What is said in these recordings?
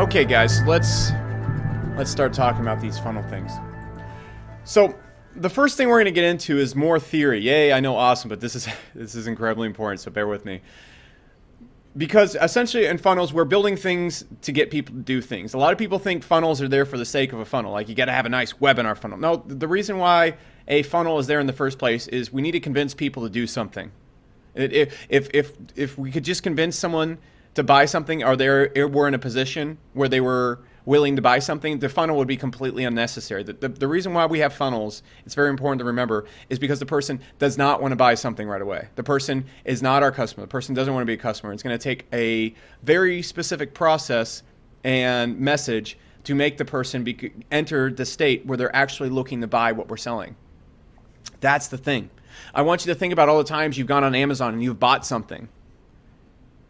Okay, guys, let's start talking about these funnel things. So the first thing we're going to get into is more theory. Yay, I know, awesome, but this is incredibly important, so bear with me. Because essentially in funnels, we're building things to get people to do things. A lot of people think funnels are there for the sake of a funnel, like you got to have a nice webinar funnel. No, the reason why a funnel is there in the first place is we need to convince people to do something. If we could just convince someone to buy something, or we're in a position where they were willing to buy something, the funnel would be completely unnecessary. The reason why we have funnels, it's very important to remember, is because the person does not want to buy something right away. The person is not our customer. The person doesn't want to be a customer. It's going to take a very specific process and message to make the person enter the state where they're actually looking to buy what we're selling. That's the thing. I want you to think about all the times you've gone on Amazon and you've bought something.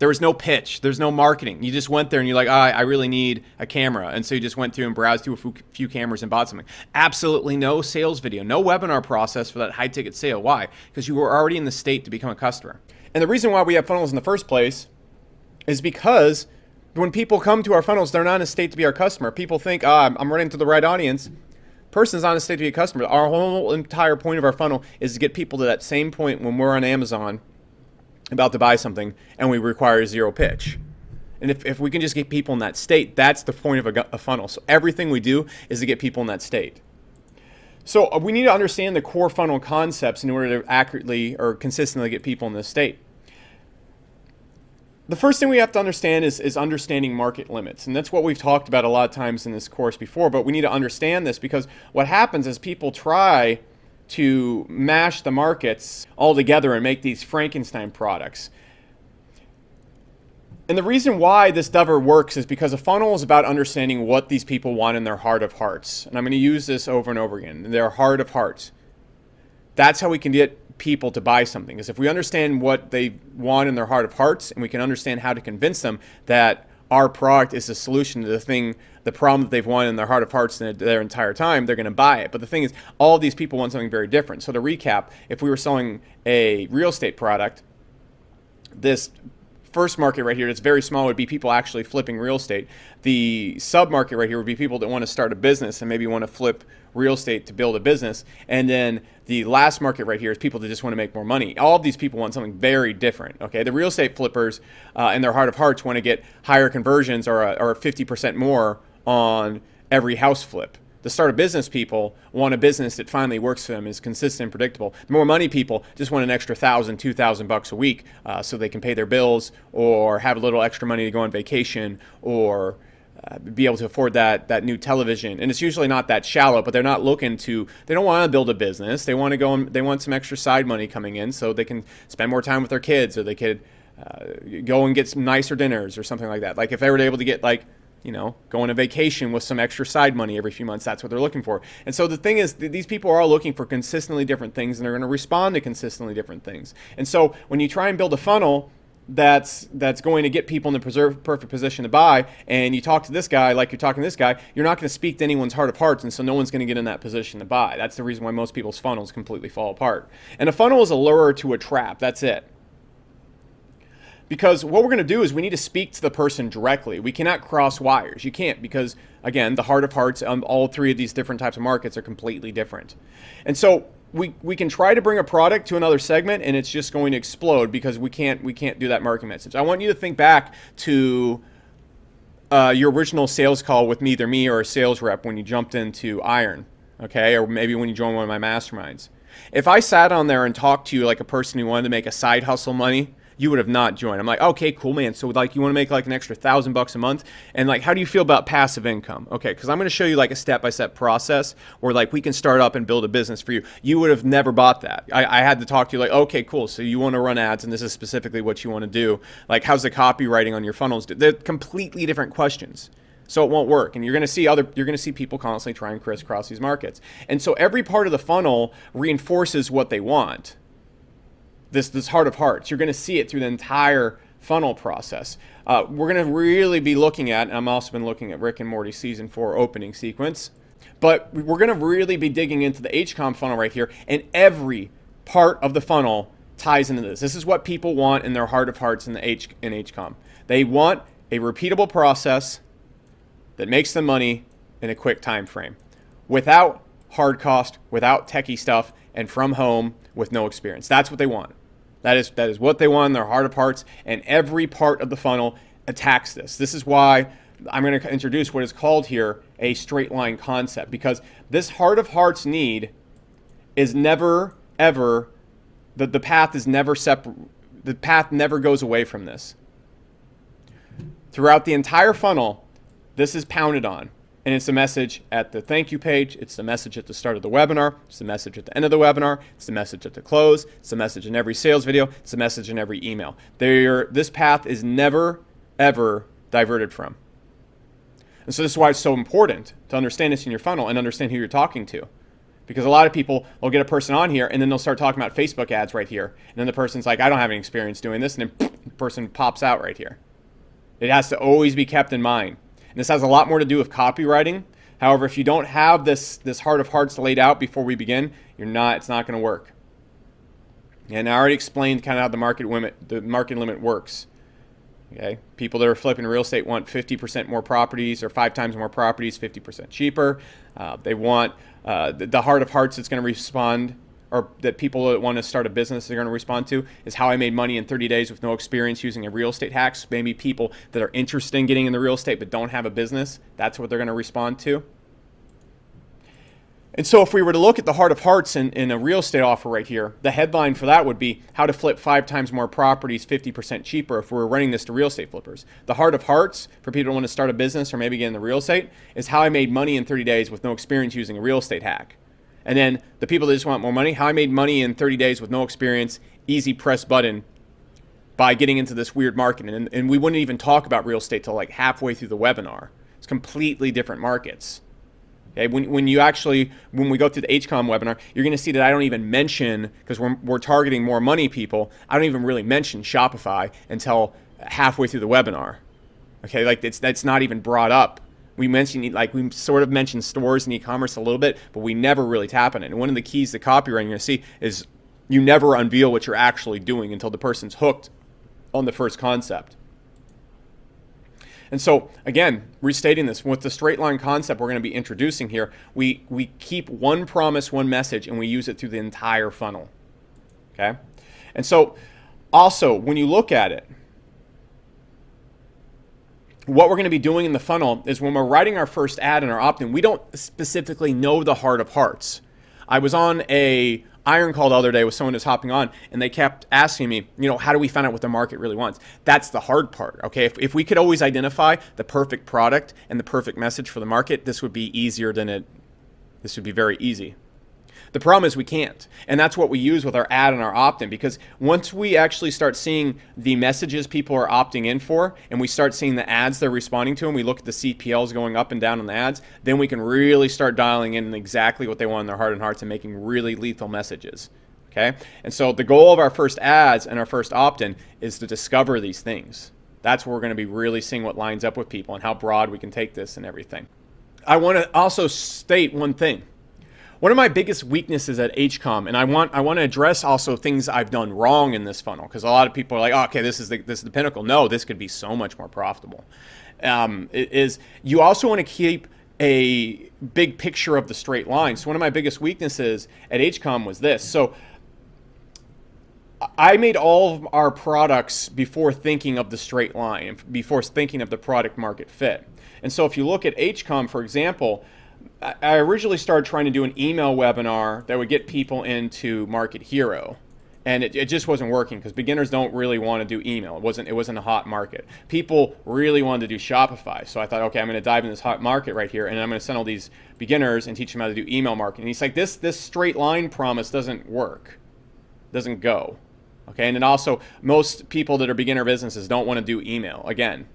There was no pitch. There's no marketing. You just went there and you're like, I really need a camera. And so you just went through and browsed through a few cameras and bought something. Absolutely no sales video, no webinar process for that high ticket sale. Why? Because you were already in the state to become a customer. And the reason why we have funnels in the first place is because when people come to our funnels, they're not in a state to be our customer. People think, I'm running to the right audience. Person's not in a state to be a customer. Our whole entire point of our funnel is to get people to that same point when we're on Amazon about to buy something and we require zero pitch. And if we can just get people in that state, that's the point of a funnel. So everything we do is to get people in that state. So we need to understand the core funnel concepts in order to accurately or consistently get people in this state. The first thing we have to understand is understanding market limits. And that's what we've talked about a lot of times in this course before, but we need to understand this because what happens is people try to mash the markets all together and make these Frankenstein products. And the reason why this never works is because a funnel is about understanding what these people want in their heart of hearts. And I'm going to use this over and over again, their heart of hearts. That's how we can get people to buy something, is if we understand what they want in their heart of hearts and we can understand how to convince them that our product is the solution to the problem that they've wanted in their heart of hearts their entire time, they're going to buy it. But the thing is, all of these people want something very different. So to recap, if we were selling a real estate product, this first market right here that's very small would be people actually flipping real estate. The sub market right here would be people that want to start a business and maybe want to flip real estate to build a business. And then the last market right here is people that just want to make more money. All of these people want something very different. Okay, the real estate flippers in their heart of hearts want to get higher conversions or 50% more on every house flip. The start a business people want a business that finally works for them, is consistent and predictable. The more money people just want an extra $1,000, $2,000 a week so they can pay their bills or have a little extra money to go on vacation or be able to afford that new television. And it's usually not that shallow, but they're not looking to, they don't want to build a business. They want to go and they want some extra side money coming in so they can spend more time with their kids, or they could go and get some nicer dinners or something like that. Like if they were able to get go on a vacation with some extra side money every few months, that's what they're looking for. And so the thing is, these people are all looking for consistently different things, and they're going to respond to consistently different things. And so when you try and build a funnel that's going to get people in the perfect position to buy, and you talk to this guy like you're talking to this guy, you're not going to speak to anyone's heart of hearts, and so no one's going to get in that position to buy. That's the reason why most people's funnels completely fall apart. And a funnel is a lure to a trap. That's it. Because what we're going to do is we need to speak to the person directly. We cannot cross wires. You can't, because, again, the heart of hearts on all three of these different types of markets are completely different. And so we can try to bring a product to another segment, and it's just going to explode because we can't do that marketing message. I want you to think back to your original sales call with either me or a sales rep when you jumped into Iron, okay, or maybe when you joined one of my masterminds. If I sat on there and talked to you like a person who wanted to make a side hustle money, you would have not joined. I'm like, okay, cool, man. So like, you want to make like an extra $1,000 a month, and like, how do you feel about passive income? Okay, because I'm going to show you like a step-by-step process where like we can start up and build a business for you. You would have never bought that. I had to talk to you like, okay, cool. So you want to run ads, and this is specifically what you want to do. Like, how's the copywriting on your funnels? They're completely different questions. So it won't work, and you're going to see people constantly try and crisscross these markets. And so every part of the funnel reinforces what they want. This heart of hearts, you're going to see it through the entire funnel process. We're going to really be looking at, and I've also been looking at Rick and Morty season 4 opening sequence, but we're going to really be digging into the HCOM funnel right here, and every part of the funnel ties into this. This is what people want in their heart of hearts in HCOM. They want a repeatable process that makes them money in a quick time frame, without hard cost, without techie stuff, and from home with no experience. That's what they want. That is what they want in their heart of hearts, and every part of the funnel attacks this. This is why I'm going to introduce what is called here a straight line concept, because this heart of hearts need is never, ever, the path is never separate. The path never goes away from this. Throughout the entire funnel, this is pounded on. And it's the message at the thank you page. It's the message at the start of the webinar. It's the message at the end of the webinar. It's the message at the close. It's the message in every sales video. It's the message in every email. This path is never, ever diverted from. And so this is why it's so important to understand this in your funnel and understand who you're talking to. Because a lot of people will get a person on here and then they'll start talking about Facebook ads right here. And then the person's like, I don't have any experience doing this. And then the person pops out right here. It has to always be kept in mind. And this has a lot more to do with copywriting. However, if you don't have this heart of hearts laid out before we begin, it's not going to work. And I already explained kind of how the market limit works. Okay, people that are flipping real estate want 50% more properties or 5 times more properties, 50% cheaper. They want the heart of hearts that's going to respond, or that people that want to start a business are going to respond to, is how I made money in 30 days with no experience using a real estate hack. So maybe people that are interested in getting into real estate but don't have a business, that's what they're going to respond to. And so if we were to look at the heart of hearts in a real estate offer right here, the headline for that would be how to flip 5 times more properties 50% cheaper if we were running this to real estate flippers. The heart of hearts for people who want to start a business or maybe get into real estate is how I made money in 30 days with no experience using a real estate hack. And then the people that just want more money, how I made money in 30 days with no experience, easy press button by getting into this weird market. And we wouldn't even talk about real estate till like halfway through the webinar. It's completely different markets. Okay, when we go through the HCOM webinar, you're going to see that I don't even mention, because we're targeting more money people, I don't even really mention Shopify until halfway through the webinar. Okay, like that's not even brought up. We sort of mentioned stores and e-commerce a little bit, but we never really tap on it. And one of the keys to copywriting you're going to see is you never unveil what you're actually doing until the person's hooked on the first concept. And so, again, restating this, with the straight line concept we're going to be introducing here, we keep one promise, one message, and we use it through the entire funnel. Okay? And so, also, when you look at it, what we're going to be doing in the funnel is when we're writing our first ad and our opt-in, we don't specifically know the heart of hearts. I was on a iron call the other day with someone who's hopping on, and they kept asking me, how do we find out what the market really wants? That's the hard part, okay? If we could always identify the perfect product and the perfect message for the market, this would be this would be very easy. The problem is we can't, and that's what we use with our ad and our opt-in, because once we actually start seeing the messages people are opting in for, and we start seeing the ads they're responding to, and we look at the CPLs going up and down on the ads, then we can really start dialing in exactly what they want in their heart and hearts and making really lethal messages. Okay? And so the goal of our first ads and our first opt-in is to discover these things. That's where we're going to be really seeing what lines up with people and how broad we can take this and everything. I want to also state one thing. One of my biggest weaknesses at HCOM, and I want to address also things I've done wrong in this funnel, because a lot of people are like, oh, okay, this is the pinnacle. No, this could be so much more profitable. Is you also want to keep a big picture of the straight line. So one of my biggest weaknesses at HCOM was this. So I made all of our products before thinking of the straight line, before thinking of the product market fit. And so if you look at HCOM, for example, I originally started trying to do an email webinar that would get people into Market Hero, and it just wasn't working because beginners don't really want to do email. It wasn't a hot market. People really wanted to do Shopify, so I thought, okay, I'm going to dive in this hot market right here, and I'm going to send all these beginners and teach them how to do email marketing. And he's like, this straight line promise doesn't work, doesn't go. Okay, and then also most people that are beginner businesses don't want to do email again.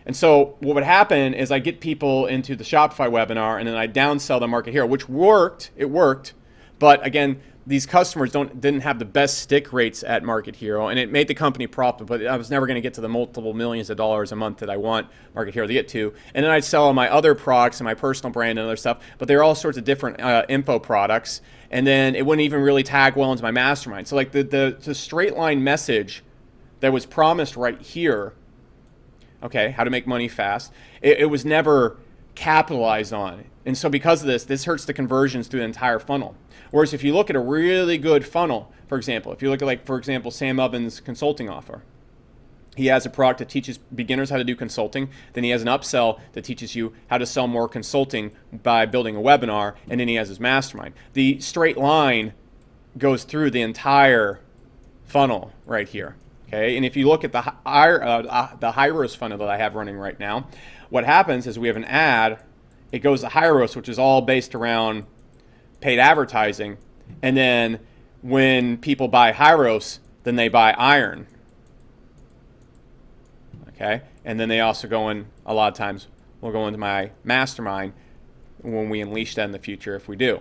And so what would happen is I get people into the Shopify webinar, and then I downsell the Market Hero, which worked. It worked. But again, these customers didn't have the best stick rates at Market Hero, and it made the company profitable, but I was never going to get to the multiple millions of dollars a month that I want Market Hero to get to. And then I'd sell my other products and my personal brand and other stuff, but they're all sorts of different info products. And then it wouldn't even really tag well into my mastermind. So like the straight line message that was promised right here, okay, how to make money fast, it was never capitalize on. And so because of this hurts the conversions through the entire funnel. Whereas if you look at a really good funnel, for example, if you look at, like, for example, Sam Ovens' consulting offer, he has a product that teaches beginners how to do consulting. Then he has an upsell that teaches you how to sell more consulting by building a webinar. And then he has his mastermind. The straight line goes through the entire funnel right here. Okay, and if you look at the Hyros funnel that I have running right now, what happens is we have an ad. It goes to Hyros, which is all based around paid advertising. And then when people buy Hyros, then they buy Iron. Okay, and then they also go in, a lot of times, we'll go into my mastermind when we unleash that in the future if we do.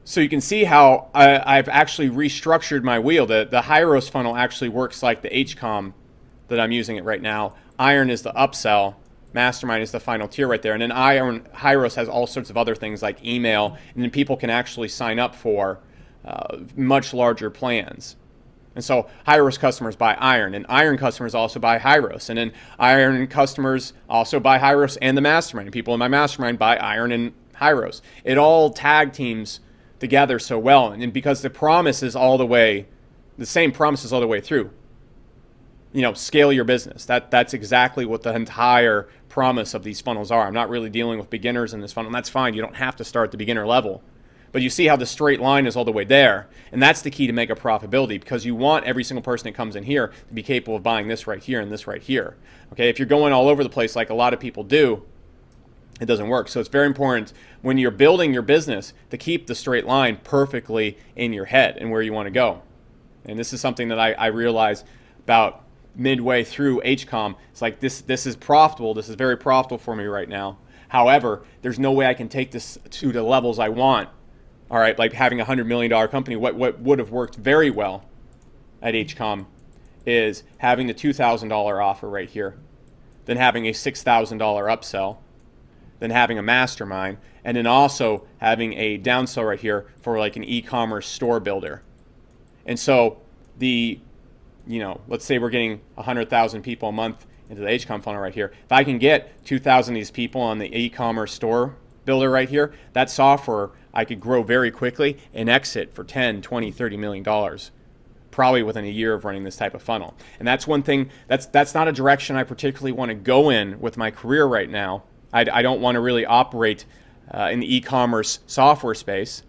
So you can see how I've actually restructured my wheel. The Hyros funnel actually works like the HCOM that I'm using it right now. Iron is the upsell. Mastermind is the final tier right there. And then Hyros has all sorts of other things like email, and then people can actually sign up for much larger plans. And so Hyros customers buy Iron, and Iron customers also buy Hyros. And then Iron customers also buy Hyros and the Mastermind. And people in my Mastermind buy Iron and Hyros. It all tag teams together so well. And because the promise is all the way, the same promise is all the way through. You know, scale your business. That's exactly what the entire promise of these funnels are. I'm not really dealing with beginners in this funnel, and that's fine. You don't have to start at the beginner level. But you see how the straight line is all the way there. And that's the key to make a profitability, because you want every single person that comes in here to be capable of buying this right here and this right here. Okay, if you're going all over the place like a lot of people do, it doesn't work. So it's very important when you're building your business to keep the straight line perfectly in your head and where you want to go. And this is something that I realized about midway through HCOM. It's like this is profitable. This is very profitable for me right now. However, there's no way I can take this to the levels I want. All right, like having a $100 million company, what would have worked very well at HCOM is having the $2,000 offer right here, then having a $6,000 upsell, then having a mastermind, and then also having a downsell right here for like an e-commerce store builder. And so let's say we're getting 100,000 people a month into the HCOM funnel right here. If I can get 2,000 of these people on the e-commerce store builder right here, that software I could grow very quickly and exit for 10, 20, 30 million dollars, probably within a year of running this type of funnel. And that's one thing, that's not a direction I particularly want to go in with my career right now. I don't want to really operate in the e-commerce software space,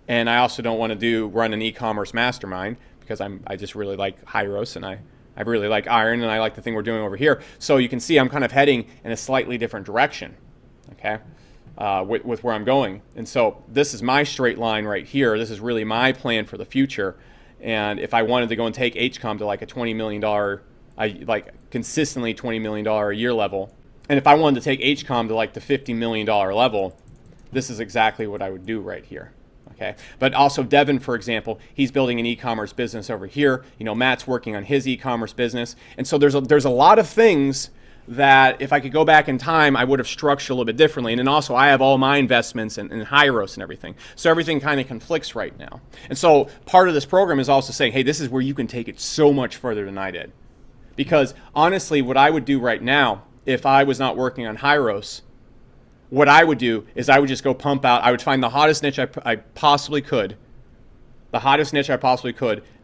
and I also don't want to run an e-commerce mastermind, because I just really like Hyros, and I really like Iron, and I like the thing we're doing over here. So you can see I'm kind of heading in a slightly different direction, okay, with where I'm going. And so this is my straight line right here. This is really my plan for the future. And if I wanted to go and take HCOM to like a $20 million, like consistently $20 million a year level, and if I wanted to take HCOM to like the $50 million level, this is exactly what I would do right here. Okay. But also Devin, for example, he's building an e-commerce business over here. You know, Matt's working on his e-commerce business. And so there's a lot of things that if I could go back in time, I would have structured a little bit differently. And then also I have all my investments in Hyros and everything. So everything kind of conflicts right now. And so part of this program is also saying, hey, this is where you can take it so much further than I did. Because honestly, what I would do right now, if I was not working on Hyros, what I would do is I would just go pump out. I would find the hottest niche I possibly could, and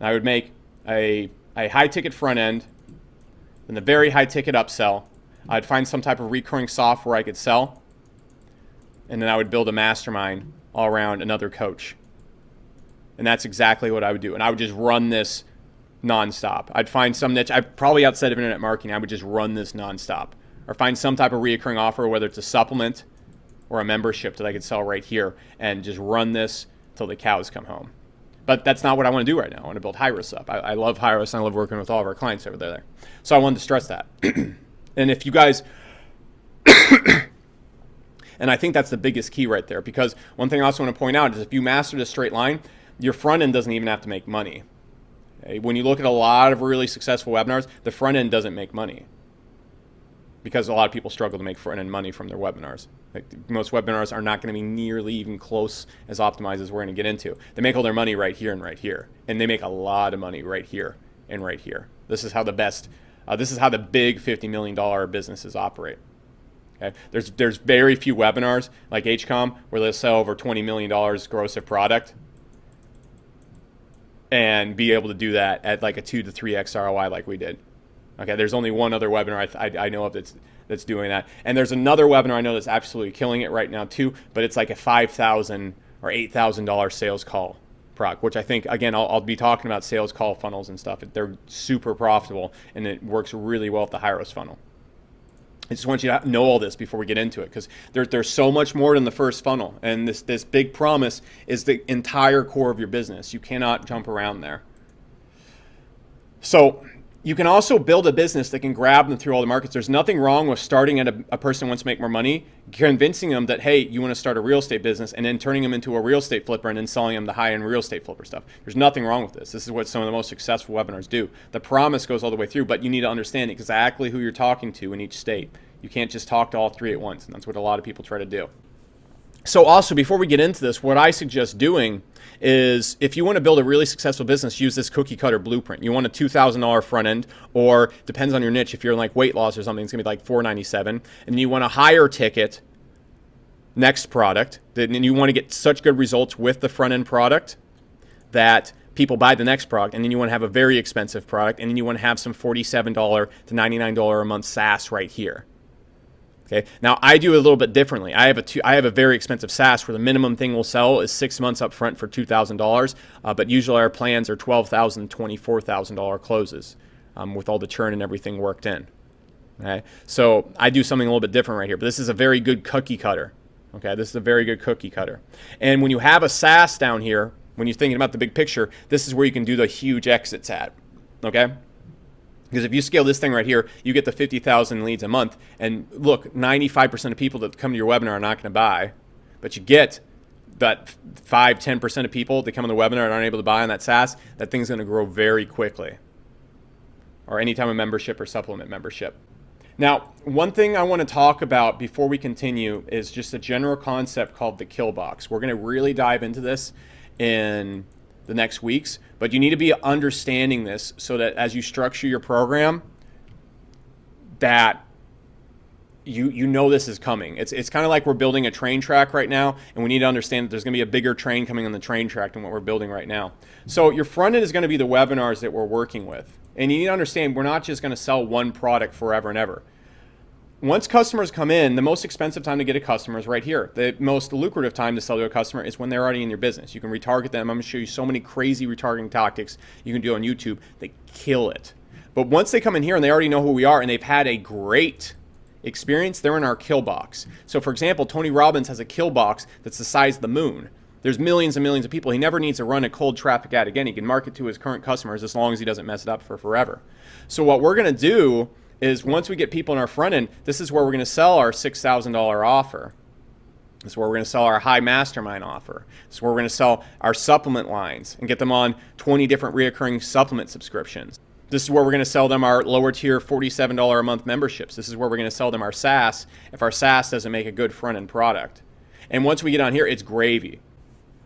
I would make a high ticket front end and a very high ticket upsell. I'd find some type of recurring software I could sell, and then I would build a mastermind all around another coach. And that's exactly what I would do. And I would just run this nonstop. I'd find some niche, probably outside of internet marketing, I would just run this nonstop. Or find some type of recurring offer, whether it's a supplement or a membership that I could sell right here, and just run this till the cows come home. But that's not what I want to do right now. I want to build Hyros up. I love Hyros, and I love working with all of our clients over there. So I wanted to stress that. And if you guys, and I think that's the biggest key right there, because one thing I also want to point out is if you master the straight line, your front end doesn't even have to make money. Okay? When you look at a lot of really successful webinars, the front end doesn't make money, because a lot of people struggle to make front-end money from their webinars. Like most webinars are not going to be nearly even close as optimized as we're going to get into. They make all their money right here and right here, and they make a lot of money right here and right here. This is how the big $50 million businesses operate. Okay? There's very few webinars like HCOM where they'll sell over $20 million gross of product and be able to do that at like a 2 to 3x ROI like we did. Okay, there's only one other webinar I know of that's doing that. And there's another webinar I know that's absolutely killing it right now too, but it's like a $5,000 or $8,000 sales call product, which I think, again, I'll be talking about sales call funnels and stuff. They're super profitable and it works really well with the Hyros funnel. I just want you to know all this before we get into it, because there's so much more than the first funnel. And this big promise is the entire core of your business. You cannot jump around there. So you can also build a business that can grab them through all the markets. There's nothing wrong with starting at a person who wants to make more money, convincing them that, hey, you want to start a real estate business, and then turning them into a real estate flipper and then selling them the high-end real estate flipper stuff. There's nothing wrong with this. This is what some of the most successful webinars do. The promise goes all the way through, but you need to understand exactly who you're talking to in each state. You can't just talk to all three at once, and that's what a lot of people try to do. So also, before we get into this, what I suggest doing is, if you want to build a really successful business, use this cookie cutter blueprint. You want a $2,000 front end, or depends on your niche. If you're in like weight loss or something, it's going to be like $497. And you want a higher ticket next product, and you want to get such good results with the front end product that people buy the next product, and then you want to have a very expensive product, and then you want to have some $47 to $99 a month SaaS right here. Okay. Now I do it a little bit differently. I have a very expensive SaaS where the minimum thing we'll sell is 6 months up front for $2,000, but usually our plans are $12,000, $24,000 closes with all the churn and everything worked in. Okay. So I do something a little bit different right here, but this is a very good cookie cutter. Okay. This is a very good cookie cutter. And when you have a SaaS down here, when you're thinking about the big picture, this is where you can do the huge exits at. Okay. Because if you scale this thing right here, you get the 50,000 leads a month. And look, 95% of people that come to your webinar are not going to buy. But you get that 5-10% of people that come on the webinar and aren't able to buy on that SaaS, that thing's going to grow very quickly. Or anytime a membership or supplement membership. Now, one thing I want to talk about before we continue is just a general concept called the kill box. We're going to really dive into this in the next weeks, but you need to be understanding this so that as you structure your program, that you know this is coming. It's kind of like we're building a train track right now, and we need to understand that there's going to be a bigger train coming on the train track than what we're building right now. So your front end is going to be the webinars that we're working with, and you need to understand we're not just going to sell one product forever and ever. Once customers come in, the most expensive time to get a customer is right here. The most lucrative time to sell to a customer is when they're already in your business. You can retarget them. I'm going to show you so many crazy retargeting tactics you can do on YouTube. They kill it. But once they come in here and they already know who we are and they've had a great experience, they're in our kill box. So for example, Tony Robbins has a kill box that's the size of the moon. There's millions and millions of people. He never needs to run a cold traffic ad again. He can market to his current customers as long as he doesn't mess it up for forever. So what we're going to do is, once we get people in our front end, this is where we're going to sell our $6,000 offer. This is where we're going to sell our high mastermind offer. This is where we're going to sell our supplement lines and get them on 20 different reoccurring supplement subscriptions. This is where we're going to sell them our lower tier $47 a month memberships. This is where we're going to sell them our SaaS if our SaaS doesn't make a good front end product. And once we get on here, it's gravy.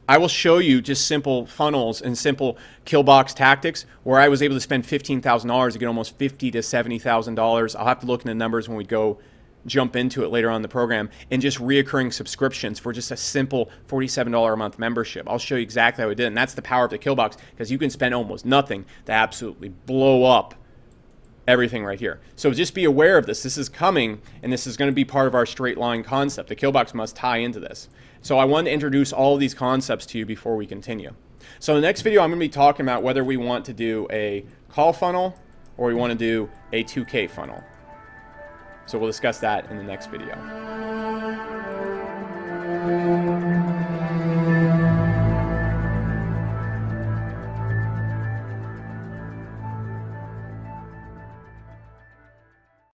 I will show you just simple funnels and simple kill box tactics where I was able to spend $15,000 to get almost $50,000 to $70,000. I'll have to look in the numbers when we go jump into it later on in the program, and just reoccurring subscriptions for just a simple $47 a month membership. I'll show you exactly how I did it, and that's the power of the kill box, because you can spend almost nothing to absolutely blow up everything right here. So just be aware of this. This is coming, and this is going to be part of our straight line concept. The kill box must tie into this. So I wanted to introduce all of these concepts to you before we continue. So in the next video, I'm going to be talking about whether we want to do a call funnel or we want to do a 2K funnel. So we'll discuss that in the next video.